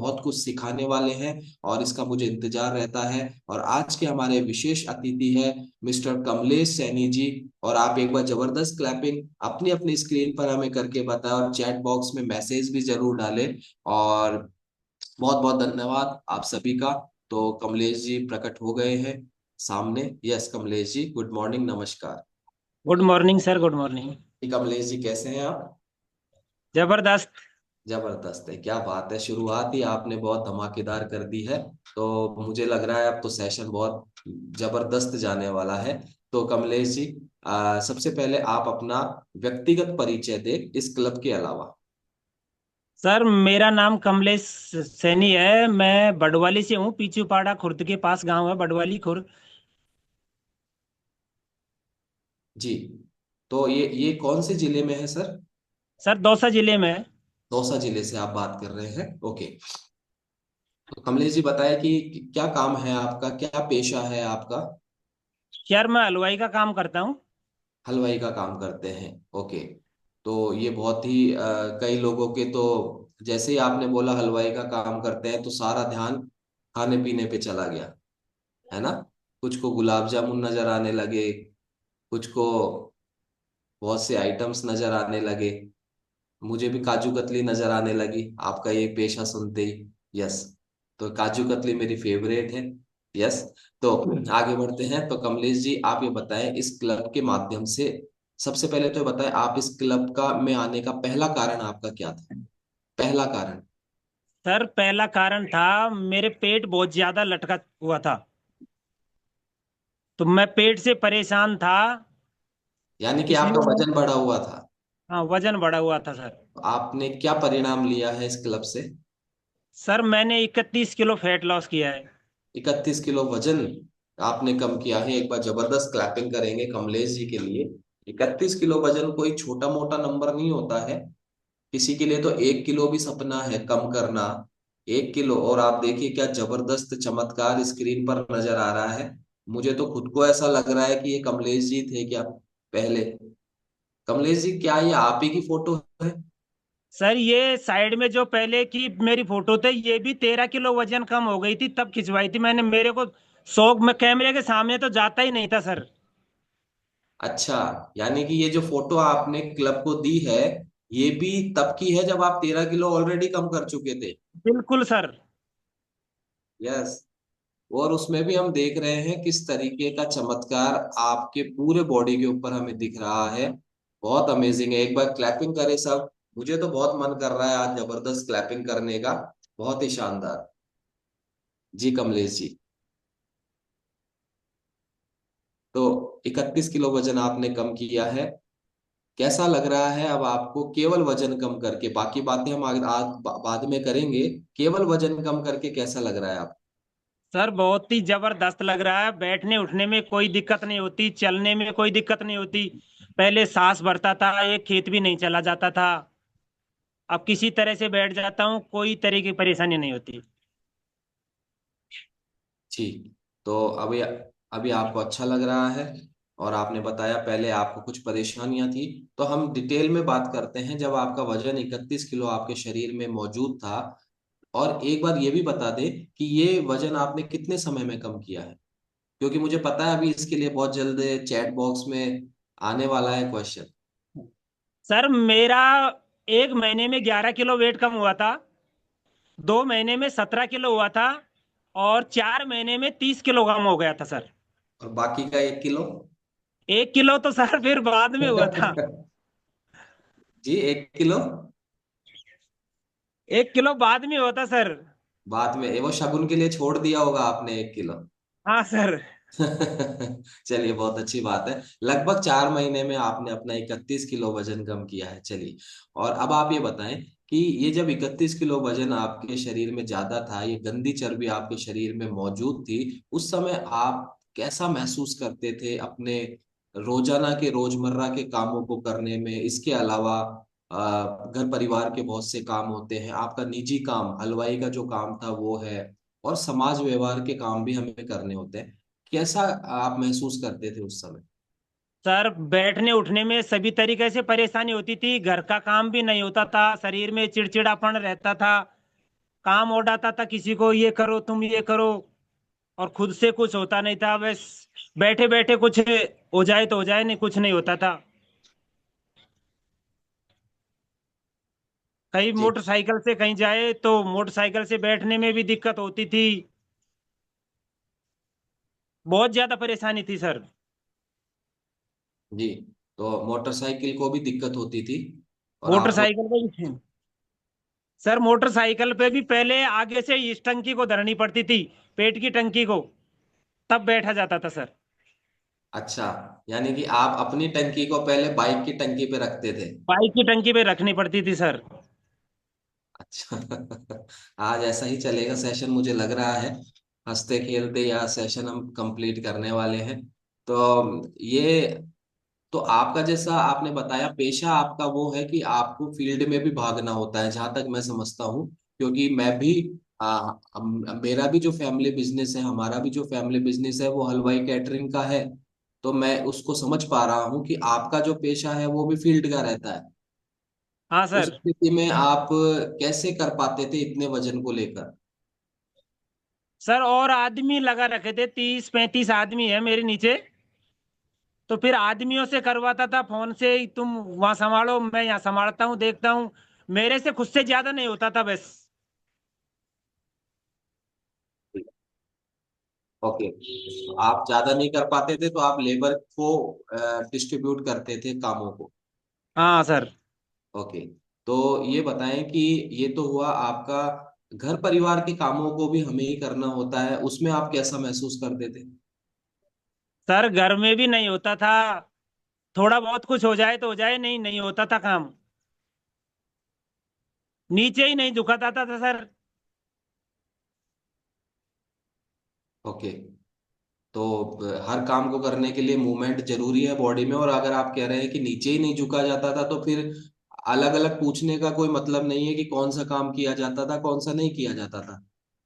बहुत कुछ सिखाने वाले हैं और इसका मुझे इंतजार रहता है। और आज के हमारे विशेष अतिथि है मिस्टर कमलेश सैनी जी। और आप एक बार जबरदस्त क्लैपिंग अपनी अपनी स्क्रीन पर हमें करके बताएं और चैट बॉक्स में मैसेज भी जरूर डालें। और बहुत बहुत धन्यवाद आप सभी का। तो कमलेश जी प्रकट हो गए हैं सामने। Yes Kamlesh ji, good morning, नमस्कार। Good morning sir, good morning. जी, कमलेश जी कैसे हैं आप? जबरदस्त। जबरदस्त है, क्या बात है, शुरुआत ही आपने बहुत धमाकेदार कर दी है। तो मुझे लग रहा है अब तो सेशन बहुत जबरदस्त जाने वाला है। तो कमलेश जी, सबसे पहले आप अपना व्यक्तिगत परिचय दें इस क्लब के अलावा। सर मेरा नाम कमलेश सैनी है। मैं बड़वाली से हूँ। पीछूपाड़ा खुर्द के पास गांव है, बड़वाली खुर्द। जी, तो ये कौन से जिले में है सर? सर दौसा जिले में है। दौसा जिले से आप बात कर रहे हैं, ओके। तो कमलेश जी बताएं कि क्या काम है आपका, क्या पेशा है आपका? सर मैं हलवाई का काम करता हूँ। हलवाई का काम करते हैं, ओके। तो ये बहुत ही कई लोगों के तो जैसे ही आपने बोला हलवाई का काम करते हैं तो सारा ध्यान खाने पीने पे चला गया, है ना? कुछ को गुलाब जामुन नजर आने लगे, कुछ को बहुत से आइटम्स नजर आने लगे। मुझे भी काजू कतली नजर आने लगी आपका ये पेशा सुनते ही। यस, तो काजू कतली मेरी फेवरेट है। यस, तो आगे बढ़ते हैं। तो कमलेश जी आप ये बताएं इस क्लब के माध्यम से, सबसे पहले तो ये बताएं आप इस क्लब का में आने का पहला कारण आपका क्या था? पहला कारण। सर पहला कारण था, मेरे पेट बहुत ज्यादा लटका हुआ था, तो मैं पेट से परेशान था। यानी कि इसलिए आपका मैं, वजन बढ़ा हुआ था। हाँ वजन बढ़ा हुआ था सर। तो आपने क्या परिणाम लिया है इस क्लब से? सर मैंने 31 किलो फैट लॉस किया है। 31 किलो वजन आपने कम किया है। एक बार जबरदस्त क्लैपिंग करेंगे कमलेश जी के लिए। 31 किलो वजन कोई छोटा मोटा नंबर नहीं होता है। किसी के लिए तो 1 किलो भी सपना है कम करना। 1 किलो, और आप देखिए क्या जबरदस्त चमत्कार स्क्रीन पर नजर आ रहा है। मुझे तो खुद को ऐसा लग रहा है कि ये कमलेश जी थे क्या पहले? कमलेश जी क्या ये आप ही की फोटो है? सर ये साइड में जो पहले की मेरी फोटो थे, ये भी 13 किलो वजन कम हो गई थी, तब खिंचवाई थी मैंने। मेरे को शौक में कैमरे के सामने तो जाता ही नहीं था सर। अच्छा, यानी कि ये जो फोटो आपने क्लब को दी है ये भी तब की है जब आप 13 किलो ऑलरेडी कम कर चुके थे। बिल्कुल सर। यस, और उसमें भी हम देख रहे हैं किस तरीके का चमत्कार आपके पूरे बॉडी के ऊपर हमें दिख रहा है। बहुत अमेजिंग है, एक बार क्लैपिंग करें सब। मुझे तो बहुत मन कर रहा है आज जबरदस्त क्लैपिंग करने का। बहुत ही शानदार। जी कमलेश जी, तो 31 किलो वजन आपने कम किया है। कैसा लग रहा है अब आपको केवल वजन कम करके? बाकी बातें हम बाद में करेंगे। केवल वजन कम करके कैसा लग रहा है आप? सर बहुत ही जबरदस्त लग रहा है। बैठने उठने में कोई दिक्कत नहीं होती, चलने में कोई दिक्कत नहीं होती। पहले सांस भरता था, एक खेत भी नहीं चला जाता था। अब किसी तरह से बैठ जाता हूँ, कोई तरह की परेशानी नहीं होती। जी, तो अभी अभी आपको अच्छा लग रहा है। और आपने बताया पहले आपको कुछ परेशानियां थी। तो हम डिटेल में बात करते हैं, जब आपका वजन 31 किलो आपके शरीर में मौजूद था। और एक बार ये भी बता दें कि ये वजन आपने कितने समय में कम किया है? क्योंकि मुझे पता है अभी इसके लिए बहुत जल्द चैट बॉक्स में आने वाला है क्वेश्चन। सर मेरा 1 महीने में 11 किलो वेट कम हुआ था। 2 महीने में 17 किलो हुआ था। और 4 महीने में 30 किलो कम हो गया था सर। और बाकी का 1 किलो? 1 किलो तो सर फिर बाद में हुआ था। जी, 1 किलो 1 किलो बाद में हुआ था सर। बाद में वो शगुन के लिए छोड़ दिया होगा आपने 1 किलो। हाँ सर। चलिए, बहुत अच्छी बात है। लगभग 4 महीने में आपने अपना 31 किलो वजन कम किया है, चलिए। और अब आप ये बताएं कि ये जब 31 किलो वजन आपके शरीर में ज्यादा था, ये गंदी चर्बी आपके शरीर में मौजूद थी, उस समय आप कैसा महसूस करते थे अपने रोजाना के रोजमर्रा के कामों को करने में? इसके अलावा घर परिवार के बहुत से काम होते हैं, आपका निजी काम हलवाई का जो काम था वो है, और समाज व्यवहार के काम भी हमें करने होते हैं। कैसा आप महसूस करते थे उस समय? सर बैठने उठने में सभी तरीके से परेशानी होती थी। घर का काम भी नहीं होता था, शरीर में चिड़चिड़ापन रहता था। काम और आता था किसी को, ये करो तुम ये करो, और खुद से कुछ होता नहीं था बस। बैठे बैठे कुछ हो जाए तो हो जाए, नहीं कुछ नहीं होता था। कहीं जी मोटरसाइकिल से कहीं जाए तो मोटरसाइकिल से बैठने में भी दिक्कत होती थी। बहुत ज्यादा परेशानी थी सर। जी। तो मोटरसाइकिल को भी दिक्कत होती थी और आप लोग। मोटरसाइकिल पे भी सर, मोटरसाइकिल पे भी पहले आगे से इस टंकी को धरनी पड़ती थी, पेट की टंकी को, तब बैठा जाता था सर। अच्छा, यानी कि आप अपनी टंकी को पहले बाइक की टंकी पे रखते थे। बाइक की टंकी पे रखनी पड़ती थी सर। अच्छा। आज ऐसा ही चलेगा सेशन, मुझे लग रहा है। हंसते खेलते या सेशन हम कंप्लीट करने वाले हैं। तो ये, तो आपका जैसा आपने बताया पेशा आपका वो है कि आपको फील्ड में भी भागना होता है, जहां तक मैं समझता हूँ। क्योंकि मैं भी मेरा भी जो फैमिली बिजनेस है, हमारा भी जो फैमिली बिजनेस है वो हलवाई कैटरिंग का है। तो मैं उसको समझ पा रहा हूँ कि आपका जो पेशा है वो भी फील्ड का रहता है। हाँ उस सर। स्थिति में आप कैसे कर पाते थे इतने वजन को लेकर? सर और आदमी लगा रखे थे, 30-35 आदमी है मेरे नीचे। तो फिर आदमियों से करवाता था फोन से ही, तुम वहां संभालो मैं यहाँ संभालता हूँ देखता हूँ। मेरे से खुद से ज्यादा नहीं होता था बस। ओके, आप ज्यादा नहीं कर पाते थे तो आप लेबर को डिस्ट्रीब्यूट करते थे कामों को। हाँ सर। ओके, तो ये बताएं कि ये तो हुआ आपका, घर परिवार के कामों को भी हमें ही करना होता है, उसमें आप कैसा महसूस करते थे? सर घर में भी नहीं होता था। थोड़ा बहुत कुछ हो जाए तो हो जाए, नहीं नहीं होता था काम। नीचे ही नहीं झुकाता था सर। ओके, तो हर काम को करने के लिए मूवमेंट जरूरी है बॉडी में, और अगर आप कह रहे हैं कि नीचे ही नहीं झुका जाता था तो फिर अलग अलग पूछने का कोई मतलब नहीं है कि कौन सा काम किया जाता था कौन सा नहीं किया जाता था।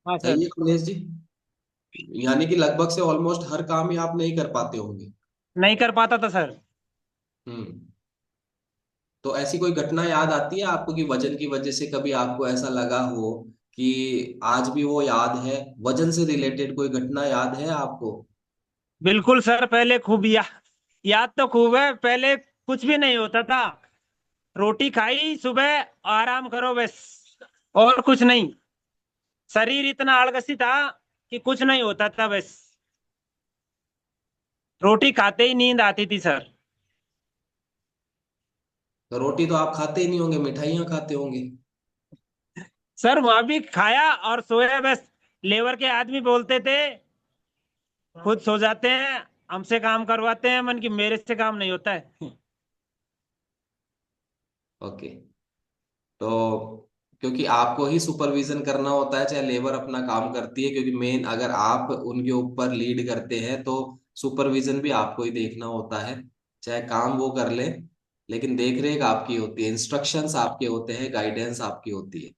हाँ सही सर। है कमलेश जी? यानी कि लगभग से ऑलमोस्ट हर काम ही आप नहीं कर पाते होंगे। नहीं कर पाता था सर। हम्म। तो ऐसी कोई घटना याद आती है आपको कि वजन की वजह से कभी आपको ऐसा लगा हो कि आज भी वो याद है, वजन से रिलेटेड कोई घटना याद है आपको? बिल्कुल सर, पहले खूब याद तो खूब है। पहले कुछ भी नहीं होता था। रोटी खाई सुबह, आराम करो बस, और कुछ नहीं। शरीर इतना आलसी था कि कुछ नहीं होता था बस। रोटी खाते ही नींद आती थी सर। तो रोटी तो आप खाते ही नहीं होंगे, मिठाइयाँ खाते होंगे। सर वहां भी खाया और सोया बस। लेबर के आदमी बोलते थे, खुद सो जाते हैं, हमसे काम करवाते हैं, मन की मेरे से काम नहीं होता है। ओके, तो क्योंकि आपको ही सुपरविजन करना होता है, चाहे लेबर अपना काम करती है, क्योंकि मेन अगर आप उनके ऊपर लीड करते हैं तो सुपरविजन भी आपको ही देखना होता है। चाहे काम वो कर ले, लेकिन देख रेख आपकी होती है, इंस्ट्रक्शंस आपके होते हैं, गाइडेंस आपकी होती है।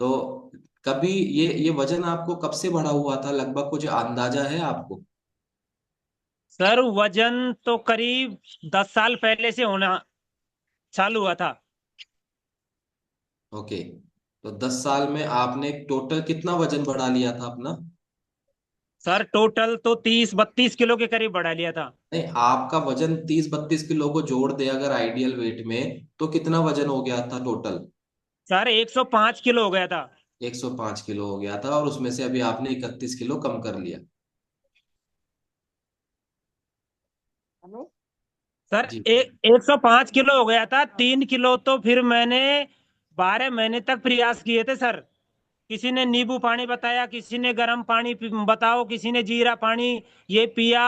तो कभी ये वजन आपको कब से बढ़ा हुआ था, लगभग कुछ अंदाजा है आपको? सर वजन तो करीब 10 साल पहले से होना चालू हुआ था। ओके, तो 10 साल में आपने टोटल कितना वजन बढ़ा लिया था अपना? सर टोटल तो 30-32 किलो के करीब बढ़ा लिया था। नहीं, आपका वजन 30-32 किलो को जोड़ दे अगर आइडियल वेट में, तो कितना वजन हो गया था टोटल? सर 105 किलो हो गया था। 105 किलो हो गया था, और उसमें से अभी आपने 31 किलो कम कर लिया। सर जी। 105 किलो हो गया था। 3 किलो तो फिर मैंने 12 महीने तक प्रयास किए थे सर। किसी ने नींबू पानी बताया, किसी ने गर्म पानी बताओ, किसी ने जीरा पानी, ये पिया,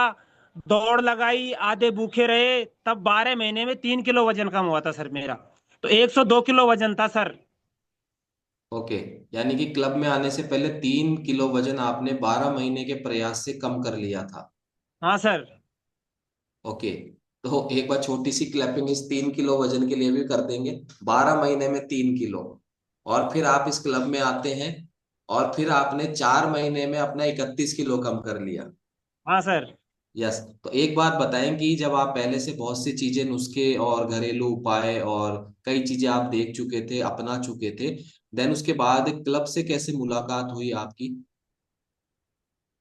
दौड़ लगाई, आधे भूखे रहे, तब 12 महीने में 3 किलो वजन कम हुआ था सर मेरा। तो 102 किलो वजन था सर। ओके, यानी कि क्लब में आने से पहले 3 किलो वजन आपने 12 महीने के प्रयास से कम कर लिया था। हाँ सर। ओके, तो एक बार छोटी सी क्लैपिंग इस 3 किलो वजन के लिए भी कर देंगे। 12 महीने में 3 किलो, और फिर आप इस क्लब में आते हैं, और फिर आपने 4 महीने में अपना 31 किलो कम कर लिया। हाँ सर। यस। तो एक बात बताएं कि जब आप पहले से बहुत सी चीजें, नुस्खे और घरेलू उपाय और कई चीजें आप देख चुके थे, अपना चुके थे, देन उसके बाद क्लब से कैसे मुलाकात हुई आपकी?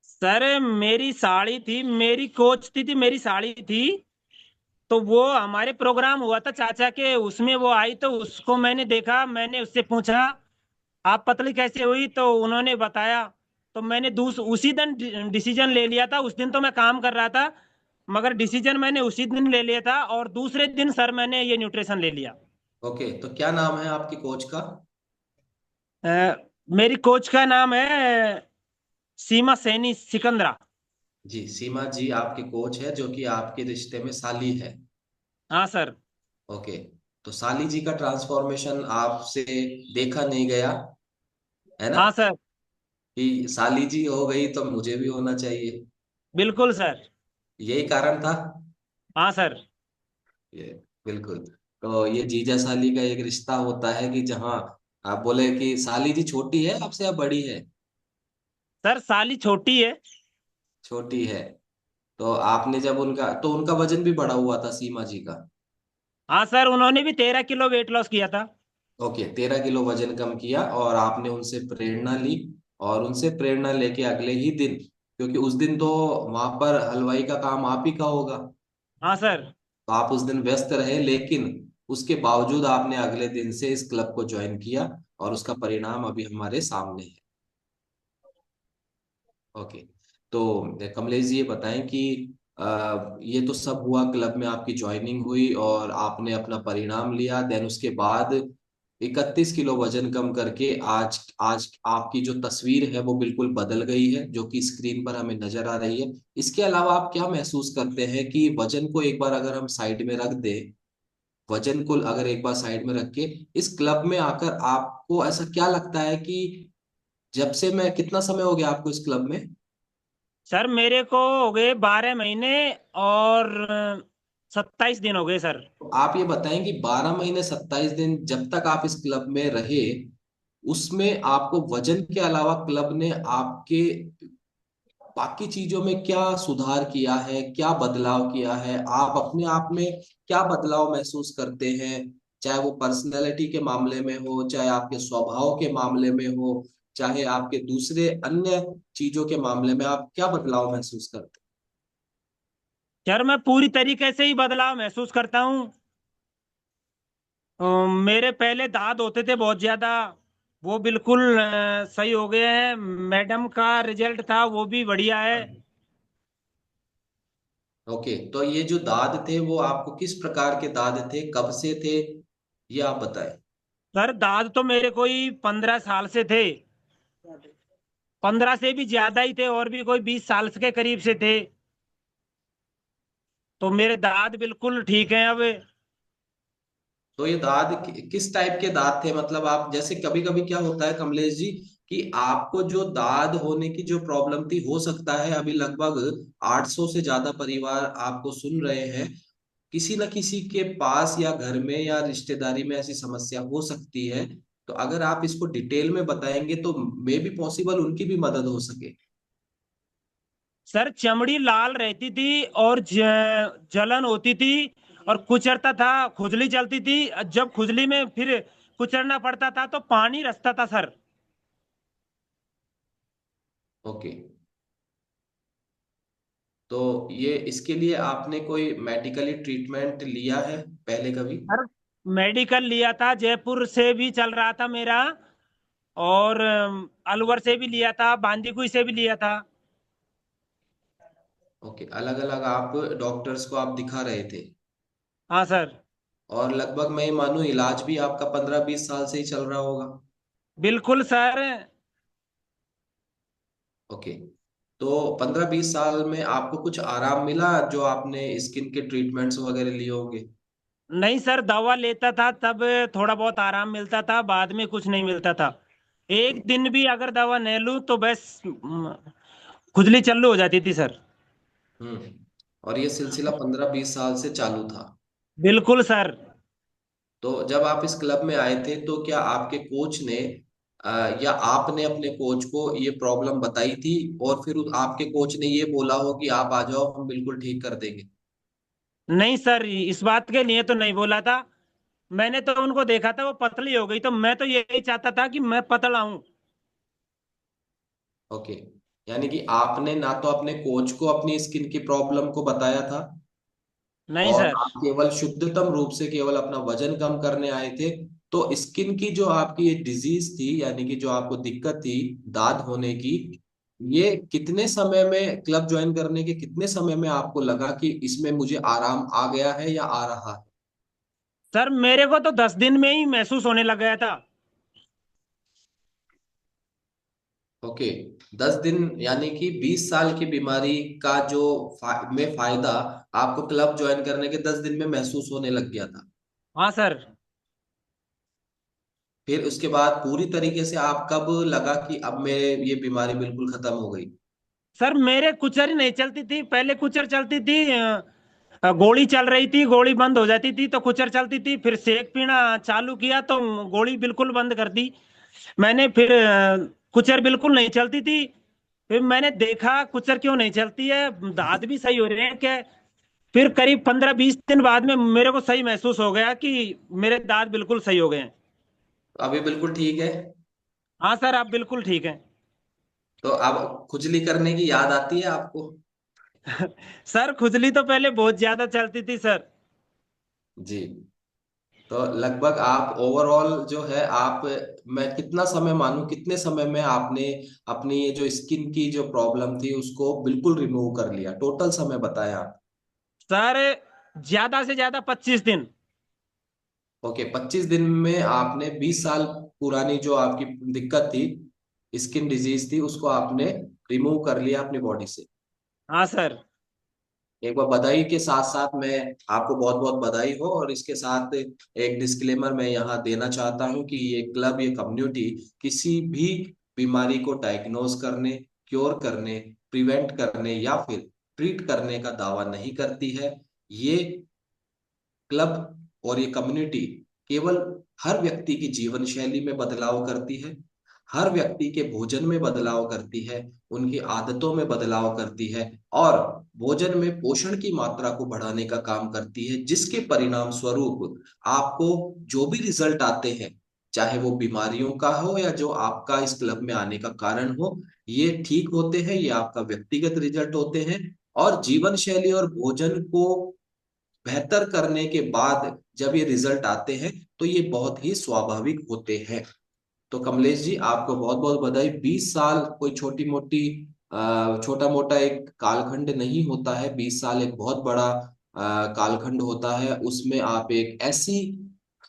सर मेरी साड़ी थी, मेरी कोच थी मेरी साड़ी थी। तो वो हमारे प्रोग्राम हुआ था चाचा के, उसमें वो आई तो उसको मैंने देखा, मैंने उससे पूछा आप पतली कैसे हुई, तो उन्होंने बताया। तो मैंने उसी दिन डिसीजन ले लिया था। उस दिन तो मैं काम कर रहा था, मगर डिसीजन मैंने उसी दिन ले लिया था, और दूसरे दिन सर मैंने ये न्यूट्रिशन ले लिया। ओके, तो क्या नाम है आपकी कोच का? अ, मेरी कोच का नाम है सीमा सैनी सिकंदरा। जी, सीमा जी आपकी कोच है, जो कि आपके रिश्ते में साली है। हाँ सर। ओके, तो साली जी का ट्रांसफॉर्मेशन आपसे देखा नहीं गया, है ना? हाँ सर। कि साली जी हो गई तो मुझे भी होना चाहिए, बिल्कुल सर। यही कारण था। हाँ सर। ये बिल्कुल। तो ये जीजा साली का एक रिश्ता होता है कि जहाँ आप बोले कि साली जी छोटी है आपसे या बड़ी है? सर साली छोटी है। छोटी है। तो आपने जब उनका, तो उनका वजन भी बढ़ा हुआ था सीमा जी का? हाँ सर, उन्होंने भी 13 किलो वेट लॉस किया था। ओके, 13 किलो वजन कम किया और आपने उनसे प्रेरणा ली। और उनसे प्रेरणा लेके अगले ही दिन, क्योंकि उस दिन तो वहां पर हलवाई का काम आप ही का होगा, हाँ सर। तो आप उस दिन व्यस्त रहे, लेकिन उसके बावजूद आपने अगले दिन से इस क्लब को ज्वाइन किया और उसका परिणाम अभी हमारे सामने है। ओके, तो कमलेश जी ये बताएं कि ये तो सब हुआ, क्लब में आपकी ज्वाइनिंग हुई और आपने अपना परिणाम लिया, देन उसके बाद 31 किलो वजन कम करके आज आज आपकी जो तस्वीर है वो बिल्कुल बदल गई है, जो कि स्क्रीन पर हमें नजर आ रही है। इसके अलावा आप क्या महसूस करते हैं कि वजन को एक बार अगर हम साइड में रख दें, वजन को अगर एक बार साइड में रख के इस क्लब में आकर आपको ऐसा क्या लगता है कि जब से मैं, कितना समय हो गया आपको इस क्लब में? सर मेरे को हो गए 12 महीने और 27 दिन हो गए सर। तो आप ये बताएं कि 12 महीने 27 दिन जब तक आप इस क्लब में रहे, उसमें आपको वजन के अलावा क्लब ने आपके बाकी चीजों में क्या सुधार किया है, क्या बदलाव किया है? आप अपने आप में क्या बदलाव महसूस करते हैं? चाहे वो पर्सनैलिटी के मामले में हो, चाहे आपके स्वभाव के मामले में हो, चाहे आपके दूसरे अन्य चीजों के मामले में, आप क्या बदलाव महसूस करते सर मैं पूरी तरीके से ही बदलाव महसूस करता हूँ। मेरे पहले दांत होते थे बहुत ज्यादा, वो बिल्कुल सही हो गए हैं। मैडम का रिजल्ट था वो भी बढ़िया है। हैं? ओके, तो ये जो दाद थे वो आपको किस प्रकार के दाद थे, कब से थे, ये आप बताएं। सर दांत तो मेरे कोई 15 साल से थे, 15 से भी ज्यादा ही थे, और भी कोई 20 साल के करीब से थे। तो मेरे दांत बिल्कुल ठीक हैं अब। तो ये दाद किस टाइप के दाद थे? मतलब आप जैसे, कभी कभी क्या होता है कमलेश जी, कि आपको जो दाद होने की जो प्रॉब्लम थी, हो सकता है अभी लगभग 800 से ज्यादा परिवार आपको सुन रहे हैं, किसी न किसी के पास या घर में या रिश्तेदारी में ऐसी समस्या हो सकती है। तो अगर आप इसको डिटेल में बताएंगे तो मे भी पॉसिबल उनकी भी मदद हो सके। सर चमड़ी लाल रहती थी और जलन होती थी, और कुचरता था, खुजली चलती थी। जब खुजली में फिर कुचरना पड़ता था तो पानी रसता था सर। ओके, तो ये इसके लिए आपने कोई मेडिकली ट्रीटमेंट लिया है पहले कभी? सर मेडिकल लिया था, जयपुर से भी चल रहा था मेरा, और अलवर से भी लिया था, बांदीकुई से भी लिया था। ओके, अलग अलग आप डॉक्टर्स को आप दिखा रहे थे? हाँ सर। और लगभग मैं ये मानूं इलाज भी आपका 15-20 साल से ही चल रहा होगा? बिल्कुल सर। ओके, तो 15-20 साल में आपको कुछ आराम मिला जो आपने स्किन के ट्रीटमेंट्स वगैरह लिए होंगे? नहीं सर, दवा लेता था तब थोड़ा बहुत आराम मिलता था, बाद में कुछ नहीं मिलता था। एक दिन भी अगर दवा नहीं लूं तो बस खुजली चालू हो जाती थी सर। हम्म, और ये सिलसिला 15-20 साल से चालू था? बिल्कुल सर। तो जब आप इस क्लब में आए थे तो क्या आपके कोच ने या आपने अपने कोच को ये प्रॉब्लम बताई थी, और फिर आपके कोच ने ये बोला हो कि आप आ जाओ हम बिल्कुल ठीक कर देंगे? नहीं सर, इस बात के लिए तो नहीं बोला था। मैंने तो उनको देखा था वो पतली हो गई, तो मैं तो यही चाहता था कि मैं पतला हूं। ओके, यानी कि आपने ना तो अपने कोच को अपनी स्किन की प्रॉब्लम को बताया था, नहीं और सर। आप केवल शुद्धतम रूप से केवल अपना वजन कम करने आए थे। तो स्किन की जो आपकी ये डिजीज थी, यानी कि जो आपको दिक्कत थी दाद होने की, ये कितने समय में, क्लब ज्वाइन करने के कितने समय में आपको लगा कि इसमें मुझे आराम आ गया है या आ रहा है? सर मेरे को तो 10 दिन में ही महसूस होने लग गया था। ओके, 10 दिन, यानी कि 20 साल की बीमारी का जो में फायदा आपको क्लब ज्वाइन करने के 10 दिन में महसूस होने लग गया था। हाँ सर। फिर उसके बाद पूरी तरीके से आप कब लगा कि अब मेरे ये बीमारी बिल्कुल खत्म हो गई? सर मेरे कुचर ही नहीं चलती थी, पहले कुचर चलती थी, गोली चल रही थी, गोली बंद हो जाती थी तो कुचर चलती थी, फिर सेक पीना चालू किया तो गोली बिल्कुल बंद कर दी मैंने। फिर कुचर बिल्कुल नहीं चलती थी। फिर मैंने देखा कुचर क्यों नहीं चलती है, दांत भी सही हो रहे हैं क्या। फिर करीब 15-20 दिन बाद में मेरे को सही महसूस हो गया कि मेरे दांत बिल्कुल सही हो गए हैं। तो अभी बिल्कुल ठीक है? हाँ सर, आप बिल्कुल ठीक हैं। तो अब खुजली करने की याद आती है आपको? सर खुजली तो पहले बहुत ज्यादा चलती थी सर। जी। तो लगभग आप ओवरऑल जो है आप, मैं कितना समय मानूं, कितने समय में आपने अपनी ये जो स्किन की जो प्रॉब्लम थी उसको बिल्कुल रिमूव कर लिया? टोटल समय बताया आप। सर ज्यादा से ज्यादा 25 दिन। ओके, 25 दिन में आपने 20 साल पुरानी जो आपकी दिक्कत थी, स्किन डिजीज थी, उसको आपने रिमूव कर लिया अपनी बॉडी से। हाँ सर। एक बार बधाई के साथ साथ मैं आपको बहुत बहुत बधाई हो, और इसके साथ एक डिस्क्लेमर मैं यहाँ देना चाहता हूँ कि ये क्लब, ये कम्युनिटी किसी भी बीमारी को डायग्नोज करने, क्योर करने, प्रिवेंट करने या फिर ट्रीट करने का दावा नहीं करती है। ये क्लब और ये कम्युनिटी केवल हर व्यक्ति की जीवन शैली में बदलाव करती है, हर व्यक्ति के भोजन में बदलाव करती है, उनकी आदतों में बदलाव करती है, और भोजन में पोषण की मात्रा को बढ़ाने का काम करती है, जिसके परिणाम स्वरूप आपको जो भी रिजल्ट आते हैं, चाहे वो बीमारियों का हो या जो आपका इस क्लब में आने का कारण हो, ये ठीक होते हैं, ये आपका व्यक्तिगत रिजल्ट होते हैं। और जीवन शैली और भोजन को बेहतर करने के बाद जब ये रिजल्ट आते हैं तो ये बहुत ही स्वाभाविक होते हैं। तो कमलेश जी, आपको बहुत बहुत बधाई। 20 साल कोई छोटी मोटी, छोटा मोटा एक कालखंड नहीं होता है। 20 साल एक बहुत बड़ा कालखंड होता है। उसमें आप एक ऐसी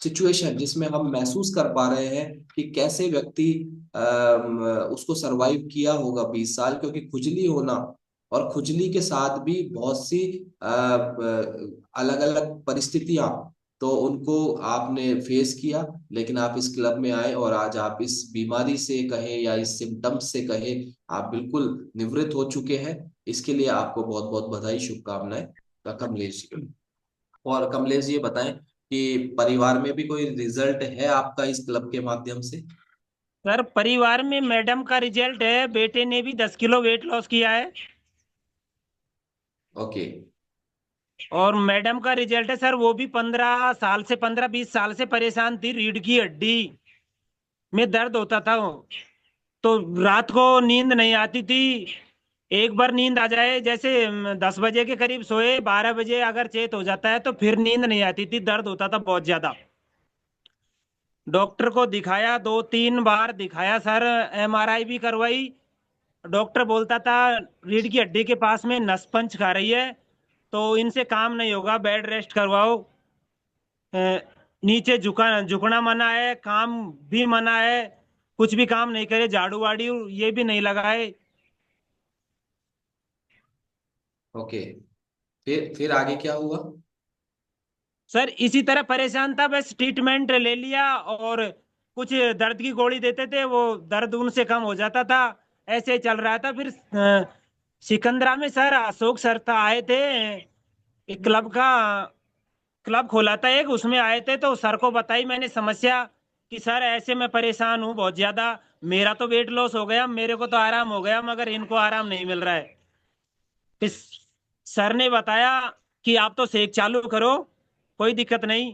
सिचुएशन जिसमें हम महसूस कर पा रहे हैं कि कैसे व्यक्ति उसको सरवाइव किया होगा 20 साल, क्योंकि खुजली होना और खुजली के साथ भी बहुत सी अलग अलग परिस्थितियां, तो उनको आपने फेस किया। लेकिन आप इस क्लब में आए और आज आप इस बीमारी से कहे या इस सिम्टम्स से कहे, आप बिल्कुल निवृत्त हो चुके हैं। इसके लिए आपको बहुत बहुत बधाई, शुभकामनाएं कमलेश जी। और कमलेश जी, ये बताएं कि परिवार में भी कोई रिजल्ट है आपका इस क्लब के माध्यम से? सर परिवार में मैडम का रिजल्ट है, बेटे ने भी 10 किलो वेट लॉस किया है। ओके। और मैडम का रिजल्ट है सर, वो भी 15 साल से, 15-20 साल से परेशान थी, रीढ़ की हड्डी में दर्द होता था वो। तो रात को नींद नहीं आती थी। एक बार नींद आ जाए, जैसे 10 बजे के करीब सोए, 12 बजे अगर चेत हो जाता है तो फिर नींद नहीं आती थी, दर्द होता था बहुत ज्यादा। डॉक्टर को दिखाया, 2-3 बार दिखाया सर, एमआरआई भी करवाई। डॉक्टर बोलता था रीढ़ की हड्डी के पास में नस पंच खा रही है, तो इनसे काम नहीं होगा, बेड रेस्ट करवाओ। अ, नीचे झुकना मना है, काम भी मना है, कुछ भी काम नहीं करे, झाड़ू वाड़ू ये भी नहीं लगाए। ओके, फिर आगे क्या हुआ? सर इसी तरह परेशान था, बस ट्रीटमेंट ले लिया और कुछ दर्द की गोली देते थे, वो दर्द उनसे कम हो जाता था। ऐसे ही चल रहा था। फिर सिकंदरा में सर अशोक सर था, आए थे, एक क्लब खोला था एक, उसमें आए थे, तो सर को बताई मैंने समस्या कि सर ऐसे मैं परेशान हूँ बहुत ज्यादा, मेरा तो वेट लॉस हो गया, मेरे को तो आराम हो गया, मगर इनको आराम नहीं मिल रहा है। फिर सर ने बताया कि आप तो सेक चालू करो, कोई दिक्कत नहीं।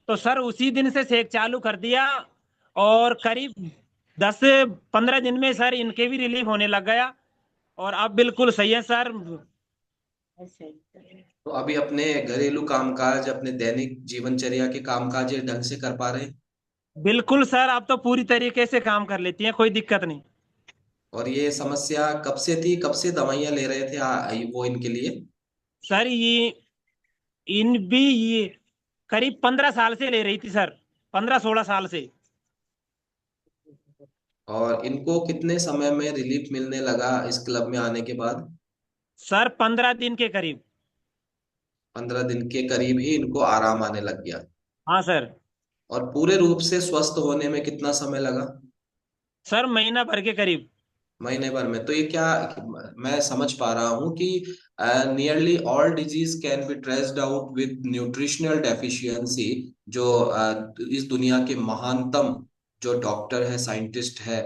तो सर उसी दिन से सेक चालू कर दिया, और करीब 10 15 दिन में सर इनके भी रिलीफ होने लग गया, और अब बिल्कुल सही है सर। तो अभी अपने घरेलू कामकाज, अपने दैनिक जीवनचर्या के कामकाज ये ढंग से कर पा रहे हैं? बिल्कुल सर, अब तो पूरी तरीके से काम कर लेती हैं, कोई दिक्कत नहीं। और ये समस्या कब से थी, कब से दवाइयां ले रहे थे वो इनके लिए? सर ये करीब 15 साल से ले रही थी सर, 15 16 साल से। और इनको कितने समय में रिलीफ मिलने लगा इस क्लब में आने के बाद? सर 15 दिन के करीब। 15 दिन के करीब ही इनको आराम आने लग गया। हाँ सर। और पूरे रूप से स्वस्थ होने में कितना समय लगा? सर महीना भर के करीब। महीने भर में? तो ये क्या, मैं समझ पा रहा हूँ कि nearly all disease can be traced out with nutritional deficiency. जो इस दुनिया के महानतम जो डॉक्टर है, साइंटिस्ट है,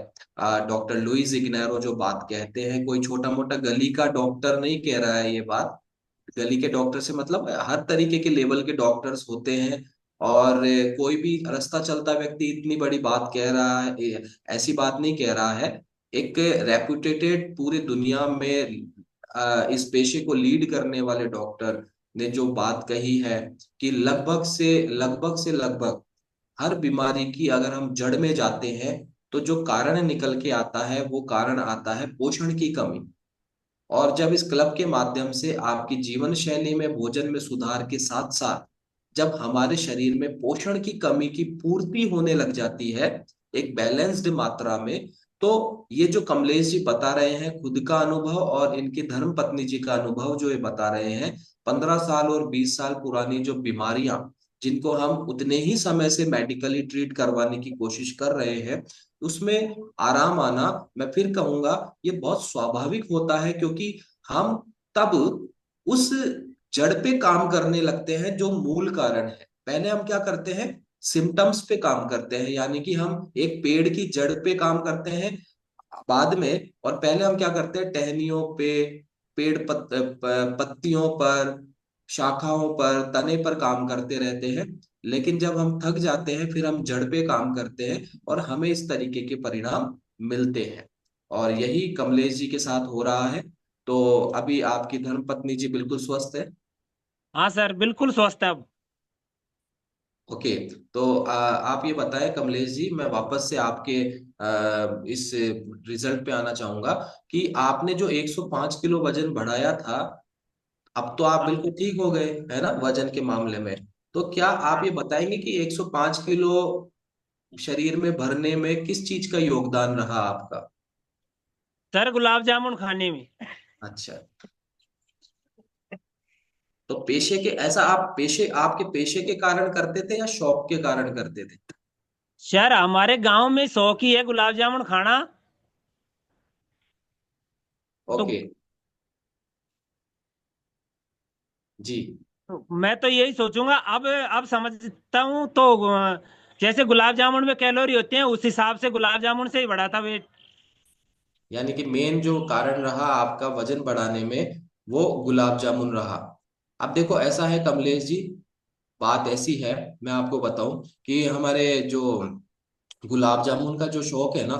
डॉक्टर लुइस इग्नेरो जो बात कहते हैं, कोई छोटा मोटा गली का डॉक्टर नहीं कह रहा है ये बात। गली के डॉक्टर से मतलब हर तरीके के लेवल के डॉक्टर्स होते हैं। और कोई भी रास्ता चलता व्यक्ति इतनी बड़ी बात कह रहा है, ऐसी बात नहीं कह रहा है। एक रेपुटेटेड पूरी दुनिया में इस पेशे को लीड करने वाले डॉक्टर ने जो बात कही है कि लगभग से लगभग हर बीमारी की अगर हम जड़ में जाते हैं तो जो कारण निकल के आता है वो कारण आता है पोषण की कमी। और जब इस क्लब के माध्यम से आपकी जीवन शैली में भोजन में सुधार के साथ साथ जब हमारे शरीर में पोषण की कमी की पूर्ति होने लग जाती है एक बैलेंस्ड मात्रा में, तो ये जो कमलेश जी बता रहे हैं खुद का अनुभव और इनकी धर्म पत्नी जी का अनुभव जो ये बता रहे हैं, 15 साल और 20 साल पुरानी जो बीमारियां जिनको हम उतने ही समय से मेडिकली ट्रीट करवाने की कोशिश कर रहे हैं, उसमें आराम आना, मैं फिर कहूंगा, ये बहुत स्वाभाविक होता है। क्योंकि हम तब उस जड़ पे काम करने लगते हैं जो मूल कारण है। पहले हम क्या करते हैं, सिम्टम्स पे काम करते हैं, यानी कि हम एक पेड़ की जड़ पे काम करते हैं बाद में। और पहले हम क्या करते हैं, टहनियों पे, पत्तियों पर, शाखाओं पर, तने पर काम करते रहते हैं। लेकिन जब हम थक जाते हैं फिर हम जड़ पे काम करते हैं और हमें इस तरीके के परिणाम मिलते हैं। और यही कमलेश जी के साथ हो रहा है। तो अभी आपकी धर्म पत्नी जी बिल्कुल स्वस्थ है? हाँ सर, बिल्कुल स्वस्थ है अब। ओके। तो आप ये बताएं कमलेश जी, मैं वापस से आपके इस रिजल्ट पे आना चाहूंगा कि आपने जो 105 किलो वजन बढ़ाया था, अब तो आप हाँ बिल्कुल ठीक हो गए है ना वजन के मामले में। तो क्या आप ये बताएंगे कि 105 किलो शरीर में भरने में किस चीज का योगदान रहा आपका? सर, गुलाब जामुन खाने में। अच्छा। तो पेशे के, ऐसा आप पेशे, आपके पेशे के कारण करते थे या शौक के कारण करते थे? सर हमारे गांव में शौक ही है गुलाब जामुन खाना। तो ओके। जी। मैं तो यही सोचूंगा, अब समझता हूँ तो जैसे गुलाब जामुन में कैलोरी होती है, उस हिसाब से गुलाब जामुन से ही बढ़ा था वेट। यानी कि मेन जो कारण रहा आपका वजन बढ़ाने में वो गुलाब जामुन रहा। अब देखो ऐसा है कमलेश जी, बात ऐसी है, मैं आपको बताऊं कि हमारे जो गुलाब जामुन का जो शौक है ना,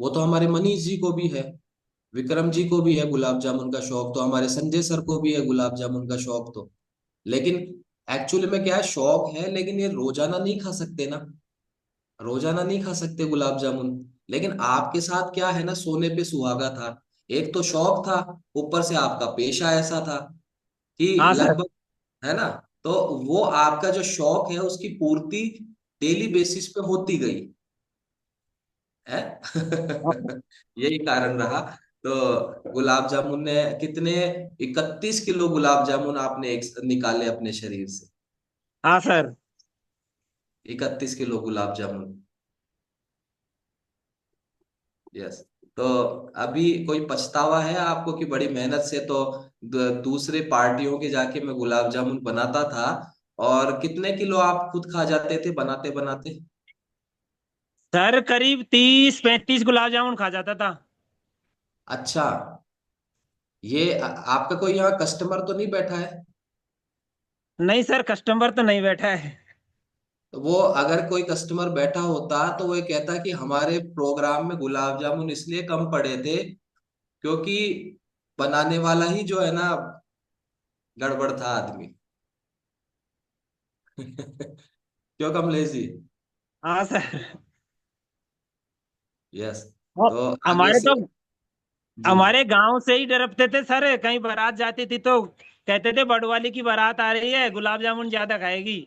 वो तो हमारे मनीष जी को भी है, विक्रम जी को भी है गुलाब जामुन का शौक, तो हमारे संजय सर को भी है गुलाब जामुन का शौक। तो लेकिन एक्चुअली में क्या है, शौक है लेकिन ये रोजाना नहीं खा सकते ना, रोजाना नहीं खा सकते गुलाब जामुन। लेकिन आपके साथ क्या है ना, सोने पे सुहागा था। एक तो शौक था, ऊपर से आपका पेशा ऐसा था कि हाँ सर। लगभग, है ना, तो वो आपका जो शौक है उसकी पूर्ति डेली बेसिस पे होती गई है। यही कारण रहा। तो गुलाब जामुन ने कितने, 31 किलो गुलाब जामुन आपने एक निकाले अपने शरीर से। हाँ sir. 31 kilo gulab jamun. Yes. तो अभी कोई पछतावा है आपको कि बड़ी मेहनत से तो दूसरे पार्टियों के जाके मैं गुलाब जामुन बनाता था, और कितने किलो आप खुद खा जाते थे बनाते बनाते? सर करीब 30 35 गुलाब जामुन खा जाता था। अच्छा। ये आपका कोई यहाँ कस्टमर तो नहीं बैठा है? नहीं सर, कस्टमर तो नहीं बैठा है। तो वो अगर कोई कस्टमर बैठा होता तो वो ये कहता कि हमारे प्रोग्राम में गुलाब जामुन इसलिए कम पड़े थे क्योंकि बनाने वाला ही जो है ना, गड़बड़ था आदमी। क्यों कमलेश जी? हाँ सर। यस। और तो आगे हमारे से। तो जी। हमारे गांव से ही डरते थे सर, कहीं बारात जाती थी तो कहते थे बड़वाली की बारात आ रही है, गुलाब जामुन ज्यादा खाएगी।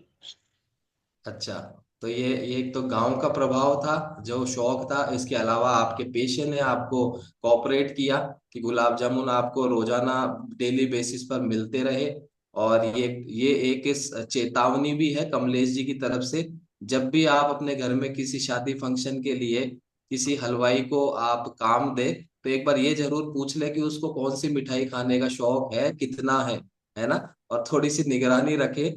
अच्छा, तो ये एक तो गांव का प्रभाव था, जो शौक था। इसके अलावा आपके पेशे ने आपको कोऑपरेट किया कि गुलाब जामुन आपको रोजाना डेली बेसिस पर मिलते रहे। और ये एक इस चेतावनी भी है कमलेश जी की तरफ से, जब भी आप अपने घर में किसी शादी फंक्शन के लिए किसी हलवाई को आप काम दे, तो एक बार ये जरूर पूछ ले कि उसको कौन सी मिठाई खाने का शौक है, कितना है ना। और थोड़ी सी निगरानी रखे,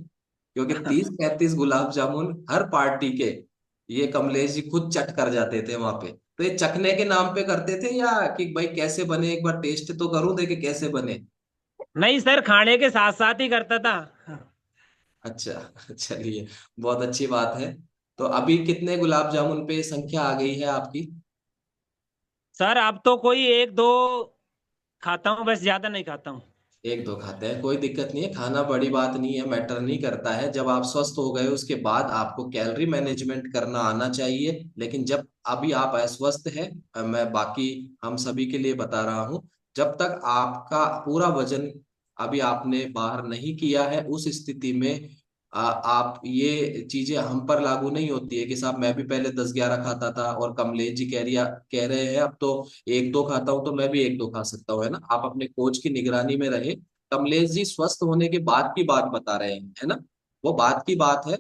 क्योंकि 30-35 गुलाब जामुन हर पार्टी के ये कमलेश जी खुद चट कर जाते थे वहां पे। तो ये चखने के नाम पे करते थे, या कि भाई कैसे बने, एक बार टेस्ट तो करूं देखे कैसे बने? नहीं सर, खाने के साथ साथ ही करता था। अच्छा। चलिए, बहुत अच्छी बात है। तो अभी कितने गुलाब जामुन पे संख्या आ गई है आपकी? सर अब तो कोई एक दो खाता हूँ, बस ज्यादा नहीं खाता हूँ। एक दो खाते हैं, कोई दिक्कत नहीं है, खाना बड़ी बात नहीं है, मैटर नहीं करता है। जब आप स्वस्थ हो गए उसके बाद आपको कैलोरी मैनेजमेंट करना आना चाहिए। लेकिन जब अभी आप अस्वस्थ हैं, मैं बाकी हम सभी के लिए बता रहा हूं, जब तक आपका पूरा वजन अभी आपने बाहर नहीं किया है, उस स्थिति में आप ये चीजें हम पर लागू नहीं होती है कि साहब मैं भी पहले 10-11 खाता था और कमलेश जी कह रहे हैं अब तो एक दो खाता हूं, तो मैं भी एक दो खा सकता हूँ, है ना। आप अपने कोच की निगरानी में रहे। कमलेश जी स्वस्थ होने के बाद की बात बता रहे हैं, है ना, वो बात की बात है।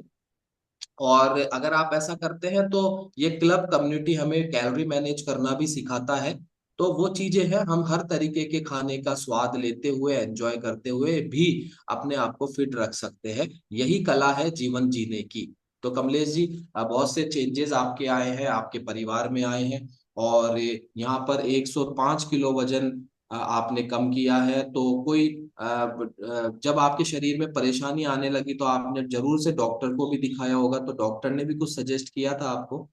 और अगर आप ऐसा करते हैं तो ये क्लब कम्युनिटी हमें कैलोरी मैनेज करना भी सिखाता है। तो वो चीजें हैं, हम हर तरीके के खाने का स्वाद लेते हुए एंजॉय करते हुए भी अपने आप को फिट रख सकते हैं। यही कला है जीवन जीने की। तो कमलेश जी, बहुत से चेंजेस आपके आए हैं, आपके परिवार में आए हैं। और यहाँ पर 105 किलो वजन आपने कम किया है। तो कोई जब आपके शरीर में परेशानी आने लगी तो आपने जरूर से डॉक्टर को भी दिखाया होगा, तो डॉक्टर ने भी कुछ सजेस्ट किया था आपको?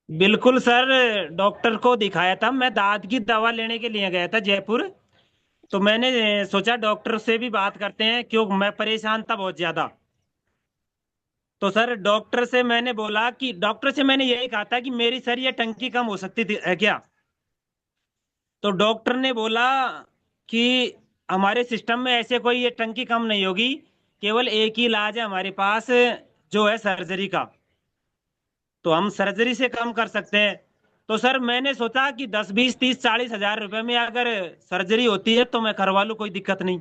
बिल्कुल सर, डॉक्टर को दिखाया था। मैं दांत की दवा लेने के लिए गया था जयपुर। तो मैंने सोचा डॉक्टर से भी बात करते हैं, क्यों मैं परेशान था बहुत ज्यादा। तो सर डॉक्टर से मैंने बोला कि डॉक्टर से मैंने यही कहा था कि मेरी सर ये टंकी कम हो सकती थी है क्या। तो डॉक्टर ने बोला कि हमारे सिस्टम में ऐसे कोई ये टंकी कम नहीं होगी, केवल एक ही इलाज है हमारे पास, जो है सर्जरी का। तो हम सर्जरी से कम कर सकते हैं। तो सर मैंने सोचा कि 10 20 30 40 हजार रुपए में अगर सर्जरी होती है तो मैं करवा लूँ, कोई दिक्कत नहीं।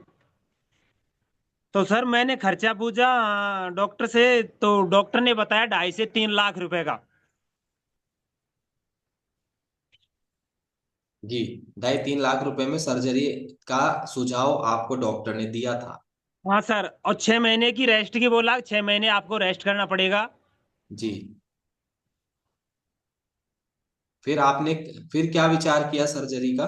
तो सर मैंने खर्चा पूछा डॉक्टर से, तो डॉक्टर ने बताया 2.5 से 3 लाख रुपए का। जी, 2.5-3 लाख रुपए में सर्जरी का सुझाव आपको डॉक्टर ने दिया था? हाँ सर, और 6 महीने की रेस्ट की बोला, 6 महीने आपको रेस्ट करना पड़ेगा। जी। फिर आपने फिर क्या विचार किया सर्जरी का?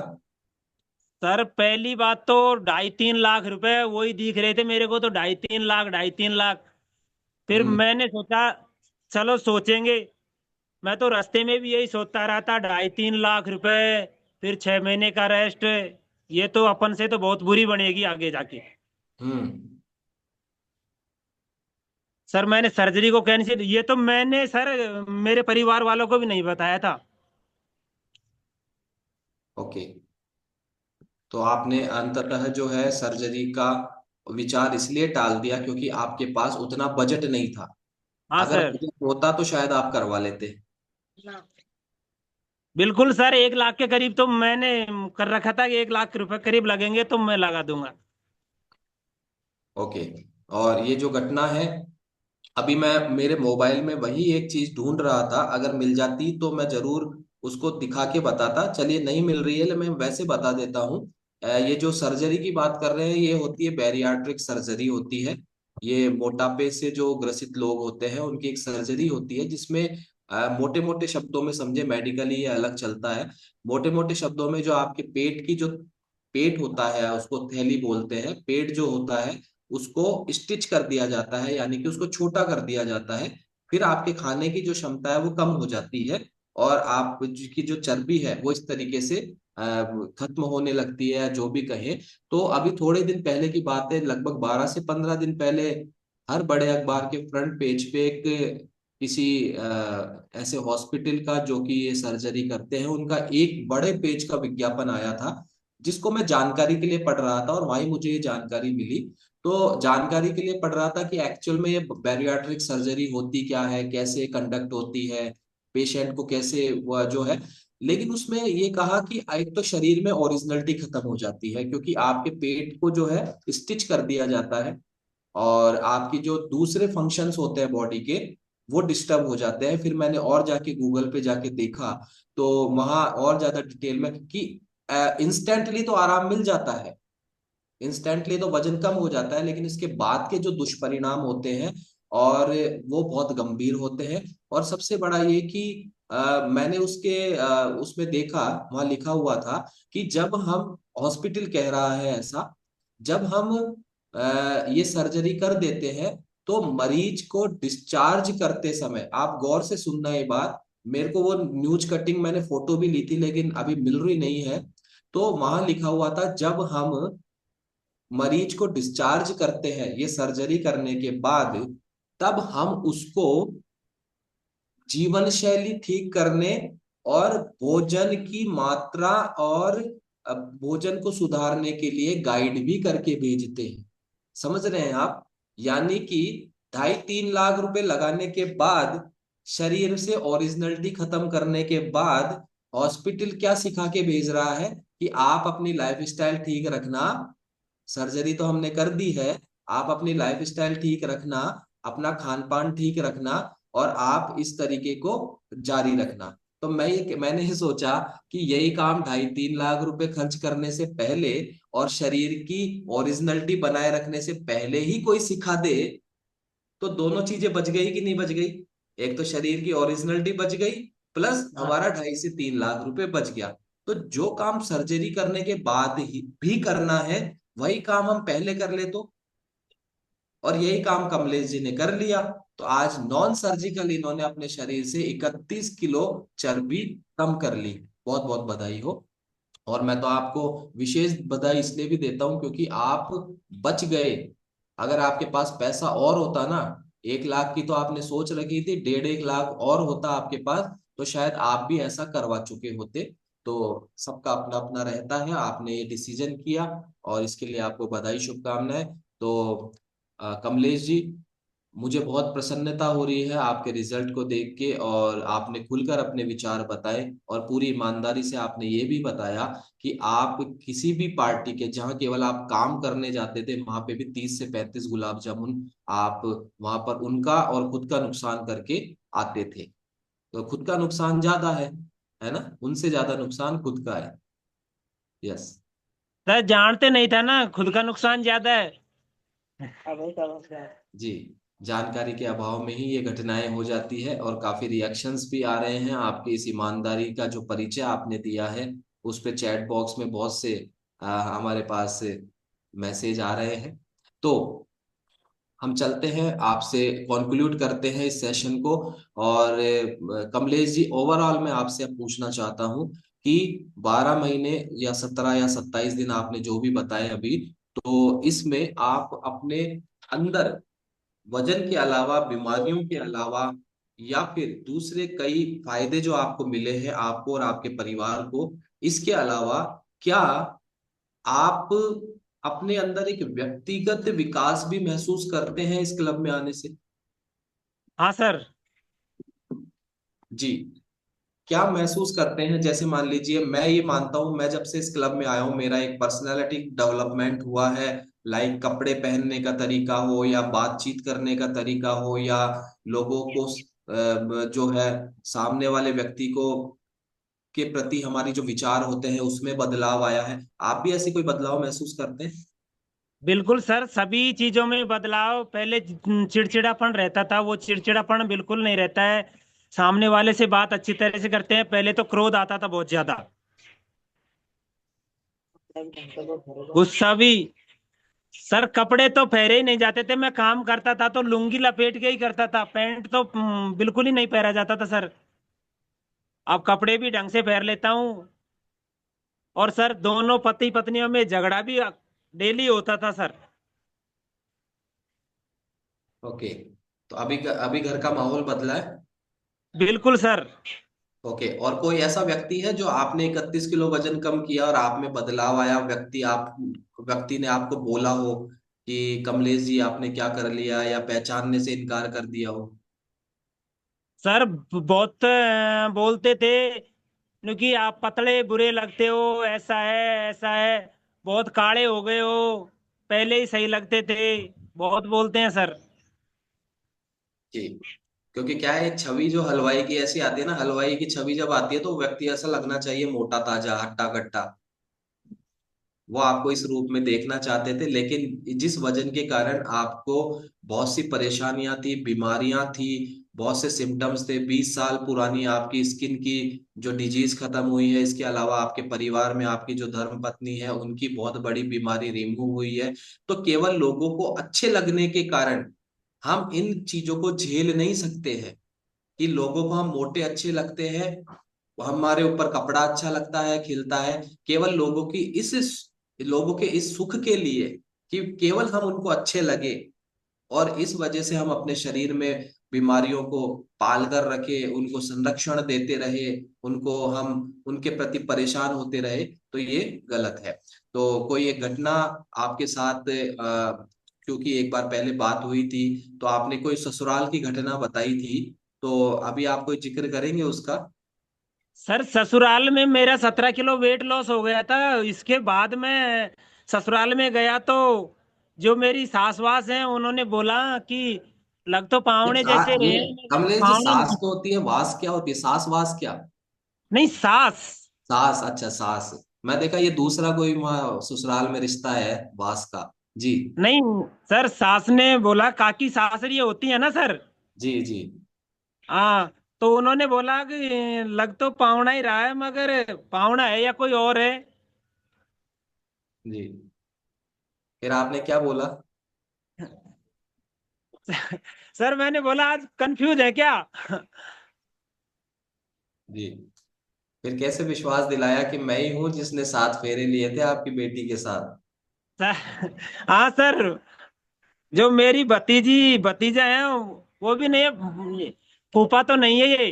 सर पहली बात तो 2.5 3 लाख रुपए वही दिख रहे थे मेरे को, तो 2.5 3 लाख 2.5 3 लाख। फिर हम्म। मैंने सोचा चलो सोचेंगे। मैं तो रास्ते में भी यही सोचता रहा था, 2.5 3 लाख रुपए, फिर 6 महीने का रेस्ट, ये तो अपन से तो बहुत बुरी बनेगी आगे जाके। हम्म। सर मैंने सर्जरी को कैंसिल, ये तो मैंने सर मेरे परिवार वालों को भी नहीं बताया था। ओके। तो आपने अंततः जो है सर्जरी का विचार इसलिए टाल दिया क्योंकि आपके पास उतना बजट नहीं था। हाँ अगर सर। बजट होता तो शायद आप करवा लेते। बिल्कुल सर, 1 लाख के करीब तो मैंने कर रखा था कि 1 लाख रुपए करीब लगेंगे तो मैं लगा दूंगा। ओके। और ये जो घटना है, अभी मैं मेरे मोबाइल में वही एक चीज ढूंढ रहा था, अगर मिल जाती तो मैं जरूर उसको दिखा के बताता। चलिए, नहीं मिल रही है लेकिन मैं वैसे बता देता हूँ। ये जो सर्जरी की बात कर रहे हैं, ये होती है बैरियाट्रिक सर्जरी होती है। ये मोटापे से जो ग्रसित लोग होते हैं उनकी एक सर्जरी होती है, जिसमें मोटे मोटे शब्दों में समझे, मेडिकली ये अलग चलता है। मोटे मोटे शब्दों में जो आपके पेट की जो पेट होता है उसको थैली बोलते हैं, पेट जो होता है उसको स्टिच कर दिया जाता है, यानी कि उसको छोटा कर दिया जाता है। फिर आपके खाने की जो क्षमता है वो कम हो जाती है, और आप की जो चर्बी है वो इस तरीके से खत्म होने लगती है, जो भी कहे। तो अभी थोड़े दिन पहले की बात है, लगभग 12 से 15 दिन पहले हर बड़े अखबार के फ्रंट पेज पे एक किसी ऐसे हॉस्पिटल का जो कि ये सर्जरी करते हैं, उनका एक बड़े पेज का विज्ञापन आया था, जिसको मैं जानकारी के लिए पढ़ रहा था, और वहीं मुझे ये जानकारी मिली। तो जानकारी के लिए पढ़ रहा था कि एक्चुअल में ये बैरियाट्रिक सर्जरी होती क्या है, कैसे कंडक्ट होती है, पेशेंट को कैसे वह जो है। लेकिन उसमें ये कहा कि एक तो शरीर में ओरिजिनलिटी खत्म हो जाती है, क्योंकि आपके पेट को जो है स्टिच कर दिया जाता है, और आपकी जो दूसरे फंक्शंस होते हैं बॉडी के वो डिस्टर्ब हो जाते हैं। फिर मैंने और जाके गूगल पे जाके देखा, तो वहां और ज्यादा डिटेल में कि इंस्टेंटली तो आराम मिल जाता है, इंस्टेंटली तो वजन कम हो जाता है, लेकिन इसके बाद के जो दुष्परिणाम होते हैं और वो बहुत गंभीर होते हैं। और सबसे बड़ा ये कि मैंने उसमें देखा, वहां लिखा हुआ था कि जब हम, हॉस्पिटल कह रहा है ऐसा, जब हम ये सर्जरी कर देते हैं, तो मरीज को डिस्चार्ज करते समय, आप गौर से सुनना ये बात, मेरे को वो न्यूज कटिंग मैंने फोटो भी ली थी लेकिन अभी मिल रही नहीं है। तो वहां लिखा हुआ था, जब हम मरीज को डिस्चार्ज करते हैं ये सर्जरी करने के बाद, तब हम उसको जीवन शैली ठीक करने और भोजन की मात्रा और भोजन को सुधारने के लिए गाइड भी करके भेजते हैं। समझ रहे हैं आप? यानी कि 2.5-3 लाख रुपए लगाने के बाद, शरीर से ओरिजिनलिटी खत्म करने के बाद, हॉस्पिटल क्या सिखा के भेज रहा है कि आप अपनी लाइफस्टाइल ठीक रखना, सर्जरी तो हमने कर दी है, आप अपनी लाइफस्टाइल ठीक रखना, अपना खान पान ठीक रखना, और आप इस तरीके को जारी रखना। तो मैंने ये सोचा कि यही काम 2.5-3 लाख रुपए खर्च करने से पहले और शरीर की ओरिजिनलिटी बनाए रखने से पहले ही कोई सिखा दे, तो दोनों चीजें बच गई कि नहीं बच गई? एक तो शरीर की ओरिजिनलिटी बच गई, प्लस हमारा 2.5 से 3 लाख रुपए बच गया। तो जो काम सर्जरी करने के बाद ही भी करना है, वही काम हम पहले कर ले तो। और यही काम कमलेश जी ने कर लिया। तो आज नॉन सर्जिकल इन्होंने अपने शरीर से 31 किलो चर्बी कम कर ली। बहुत बहुत बधाई हो। और मैं तो आपको विशेष बधाई इसलिए भी देता हूं क्योंकि आप बच गए। अगर आपके पास पैसा और होता ना, 1 लाख की तो आपने सोच रखी थी, 1.5 1 लाख और होता आपके पास, तो शायद आप भी ऐसा करवा चुके होते। तो सबका अपना अपना रहता है, आपने ये डिसीजन किया, और इसके लिए आपको बधाई, शुभकामनाएं। तो कमलेश जी, मुझे बहुत प्रसन्नता हो रही है आपके रिजल्ट को देख के, और आपने खुलकर अपने विचार बताए, और पूरी ईमानदारी से आपने ये भी बताया कि आप किसी भी पार्टी के, जहां केवल आप काम करने जाते थे, वहां पे भी 30 से 35 गुलाब जामुन आप वहां पर उनका और खुद का नुकसान करके आते थे। तो खुद का नुकसान ज्यादा है ना? उनसे ज्यादा नुकसान खुद का है। यस। सर जानते नहीं था ना, खुद का नुकसान ज्यादा है। जी, जानकारी के अभाव में ही ये घटनाएं हो जाती है, और काफी रिएक्शंस भी आ रहे हैं आपकी इस ईमानदारी का जो परिचय आपने दिया है। उस पे चैट बॉक्स में बहुत से हमारे पास मैसेज आ रहे हैं। तो हम चलते हैं, आपसे कंक्लूड करते हैं इस सेशन को। और कमलेश जी, ओवरऑल मैं आपसे अब पूछना चाहता हूं कि 12 महीने या 17 या 27 दिन आपने जो भी बताए अभी, तो इसमें आप अपने अंदर वजन के अलावा, बीमारियों के अलावा, या फिर दूसरे कई फायदे जो आपको मिले हैं, आपको और आपके परिवार को, इसके अलावा क्या आप अपने अंदर एक व्यक्तिगत विकास भी महसूस करते हैं इस क्लब में आने से? हाँ सर। जी, क्या महसूस करते हैं? जैसे मान लीजिए, मैं ये मानता हूं, मैं जब से इस क्लब में आया हूं, मेरा एक पर्सनालिटी डेवलपमेंट हुआ है। लाइक कपड़े पहनने का तरीका हो, या बातचीत करने का तरीका हो, या लोगों को जो है, सामने वाले व्यक्ति को के प्रति हमारी जो विचार होते हैं उसमें बदलाव आया है। आप भी ऐसी कोई बदलाव महसूस करते हैं? बिल्कुल सर, सभी चीजों में बदलाव। पहले चिड़चिड़ापन रहता था, वो चिड़चिड़ापन बिल्कुल नहीं रहता है। सामने वाले से बात अच्छी तरह से करते हैं। पहले तो क्रोध आता था बहुत ज्यादा, गुस्सा भी। सर कपड़े तो फेरे ही नहीं जाते थे, मैं काम करता था तो लुंगी लपेट के ही करता था, पैंट तो बिल्कुल ही नहीं पहना जाता था सर। अब कपड़े भी ढंग से पहन लेता हूँ। और सर दोनों पति पत्नियों में झगड़ा भी डेली होता था सर। ओके, तो अभी घर का माहौल बदला है। बिल्कुल सर। ओके, और कोई ऐसा व्यक्ति है जो आपने 31 किलो वजन कम किया और आप में बदलाव आया, व्यक्ति ने आपको बोला हो कि कमलेश जी आपने क्या कर लिया, या पहचानने से इनकार कर दिया हो। सर बहुत बोलते थे, क्योंकि आप पतले बुरे लगते हो, ऐसा है ऐसा है, बहुत काले हो गए हो, पहले ही सही लगते थे, बहुत बोलते हैं सर। जी, क्योंकि क्या है, एक छवि जो हलवाई की ऐसी आती है ना, हलवाई की छवि जब आती है तो व्यक्ति ऐसा लगना चाहिए मोटा ताजा हट्टा कट्टा। वो आपको इस रूप में देखना चाहते थे, लेकिन जिस वजन के कारण आपको बहुत सी परेशानियां थी, बीमारियां थी, बहुत से सिम्टम्स थे, 20 साल पुरानी आपकी स्किन की जो डिजीज खत्म हुई है, इसके अलावा आपके परिवार में आपकी जो धर्म पत्नी है उनकी बहुत बड़ी बीमारी रिमूव हुई है। तो केवल लोगों को अच्छे लगने के कारण हम इन चीजों को झेल नहीं सकते हैं, कि लोगों को हम मोटे अच्छे लगते हैं, हमारे ऊपर कपड़ा अच्छा लगता है खिलता है, केवल लोगों के इस सुख के लिए, कि केवल हम उनको अच्छे लगे, और इस वजह से हम अपने शरीर में बीमारियों को पाल कर रखे, उनको संरक्षण देते रहे, उनको हम उनके प्रति परेशान होते रहे, तो ये गलत है। तो कोई एक घटना आपके साथ, क्योंकि एक बार पहले बात हुई थी तो आपने कोई ससुराल की घटना बताई थी, तो अभी आप कोई जिक्र करेंगे उसका। सर ससुराल में मेरा 17 किलो वेट लॉस हो गया था। इसके बाद मैं ससुराल में गया तो जो मेरी सास वास हैं उन्होंने बोला कि लग तो पावने जैसे ये रहे मगर कमलेश जी, पावने सास तो होती है, वास क्या होती है, सास वास क्या। नहीं, सास। सास, अच्छा सास। मैं देखा ये दूसरा कोई ससुराल में रिश्ता है वास का। जी। नहीं सर, सास ने बोला, काकी सासरी होती है ना सर। जी जी। हाँ, तो उन्होंने बोला कि लग तो पावना ही रहा है मगर पावना है या कोई और है। जी, फिर आपने क्या बोला। सर मैंने बोला आज कंफ्यूज है क्या। जी, फिर कैसे विश्वास दिलाया कि मैं ही हूं जिसने 7 फेरे लिए थे आपकी बेटी के साथ। हाँ सर, जो मेरी भतीजी भतीजा है वो भी नहीं है, फूफा तो नहीं है ये।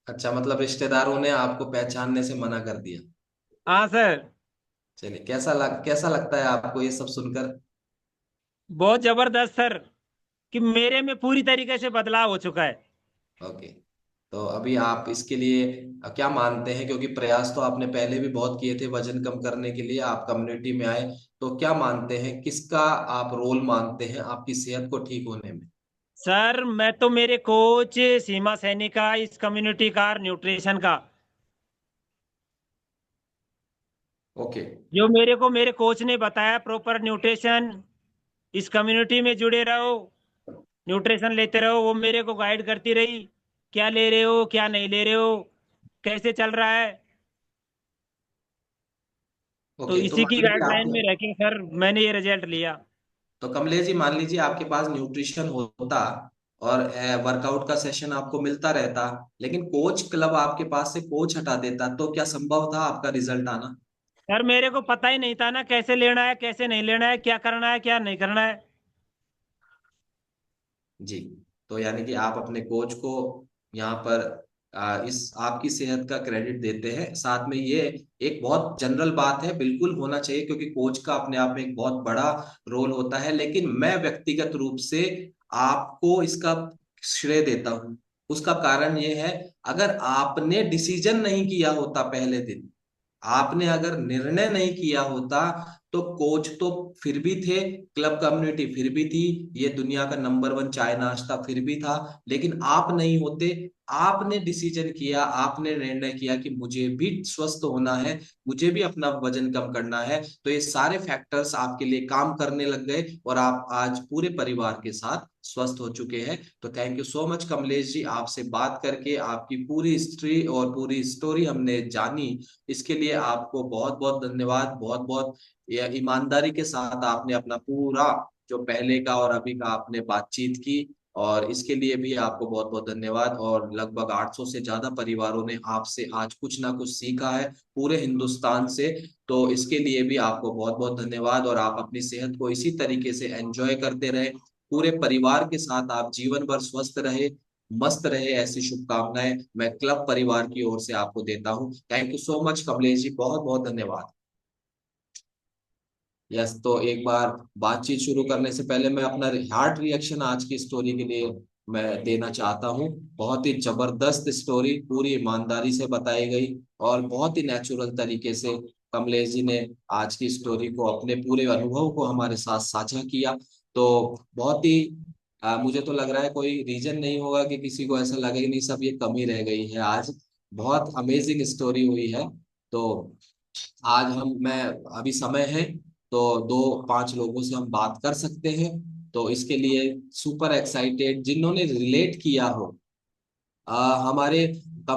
अच्छा, मतलब रिश्तेदारों ने आपको पहचानने से मना कर दिया। हाँ सर। चलिए, कैसा लगता है आपको ये सब सुनकर। बहुत जबरदस्त सर, कि मेरे में पूरी तरीके से बदलाव हो चुका है। ओके, तो अभी आप इसके लिए क्या मानते हैं, क्योंकि प्रयास तो आपने पहले भी बहुत किए थे वजन कम करने के लिए, आप कम्युनिटी में आए, तो क्या मानते हैं, किसका आप रोल मानते हैं आपकी सेहत को ठीक होने में। सर मैं तो मेरे कोच सीमा सैनी का, इस कम्युनिटी का, न्यूट्रिशन का, ओके। जो मेरे को मेरे कोच ने बताया प्रॉपर न्यूट्रिशन, इस कम्युनिटी में जुड़े रहो, न्यूट्रिशन लेते रहो, वो मेरे को गाइड करती रही, क्या ले रहे हो क्या नहीं ले रहे हो, कैसे चल रहा है। तो ओके, तो इसी मान की लीजिए गाइडलाइन आप, में रह के सर मैंने ये रिजल्ट लिया। तो कमलेश जी मान लीजिए आपके पास न्यूट्रिशन होता और वर्कआउट का सेशन आपको मिलता रहता, लेकिन कोच क्लब आपके पास से कोच हटा देता, तो क्या संभव था आपका रिजल्ट आना। सर मेरे को पता ही नहीं था ना कैसे लेना है कैसे नहीं लेना है, क्या करना है क्या नहीं करना है। जी, तो यानी कि आप अपने कोच को यहाँ पर इस आपकी सेहत का क्रेडिट देते हैं, साथ में ये एक बहुत जनरल बात है, बिल्कुल होना चाहिए, क्योंकि कोच का अपने आप में एक बहुत बड़ा रोल होता है, लेकिन मैं व्यक्तिगत रूप से आपको इसका श्रेय देता हूँ। उसका कारण ये है, अगर आपने डिसीजन नहीं किया होता पहले दिन, आपने अगर निर्णय नहीं किया होता, तो कोच तो फिर भी थे, क्लब कम्युनिटी फिर भी थी, ये दुनिया का नंबर 1 चाय नाश्ता फिर भी था, लेकिन आप नहीं होते। आपने डिसीजन किया, आपने निर्णय किया कि मुझे भी स्वस्थ होना है, मुझे भी अपना वजन कम करना है, तो ये सारे फैक्टर्स आपके लिए काम करने लग गए और आप आज पूरे परिवार के साथ स्वस्थ हो चुके हैं। तो thank you so much Kamlesh ji, आपसे बात करके आपकी पूरी हिस्ट्री और पूरी स्टोरी हमने जानी, इसके लिए आपको बहुत बहुत धन्यवाद, बहुत बहुत ये ईमानदारी के साथ आपने अपना पूरा जो पहले का और अभी का आपने बातचीत की, और इसके लिए भी आपको बहुत बहुत धन्यवाद। और लगभग 800 से ज्यादा परिवारों ने आपसे आज कुछ ना कुछ सीखा है, पूरे हिंदुस्तान से। तो इसके लिए भी आपको बहुत बहुत धन्यवाद, और आप अपनी सेहत को इसी तरीके से एंजॉय करते रहे, पूरे परिवार के साथ आप जीवन भर स्वस्थ रहे, मस्त रहे, ऐसी शुभकामनाएं मैं क्लब परिवार की ओर से आपको देता हूँ। Thank you so much Kamlesh ji, बहुत बहुत धन्यवाद। यस, तो एक बार बातचीत शुरू करने से पहले मैं अपना हार्ट रिएक्शन आज की स्टोरी के लिए मैं देना चाहता हूँ। बहुत ही जबरदस्त स्टोरी, पूरी ईमानदारी से बताई गई, और बहुत ही नेचुरल तरीके से कमलेश जी ने आज की स्टोरी को, अपने पूरे अनुभव को हमारे साथ साझा किया। तो बहुत ही मुझे तो लग रहा है कोई रीजन नहीं होगा कि किसी को ऐसा लगे कि नहीं सब ये कमी रह गई है। आज बहुत अमेजिंग स्टोरी हुई है। तो आज मैं अभी समय है तो 2-5 लोगों से हम बात कर सकते हैं। तो इसके लिए सुपर एक्साइटेड जिन्होंने रिलेट किया हो, हमारे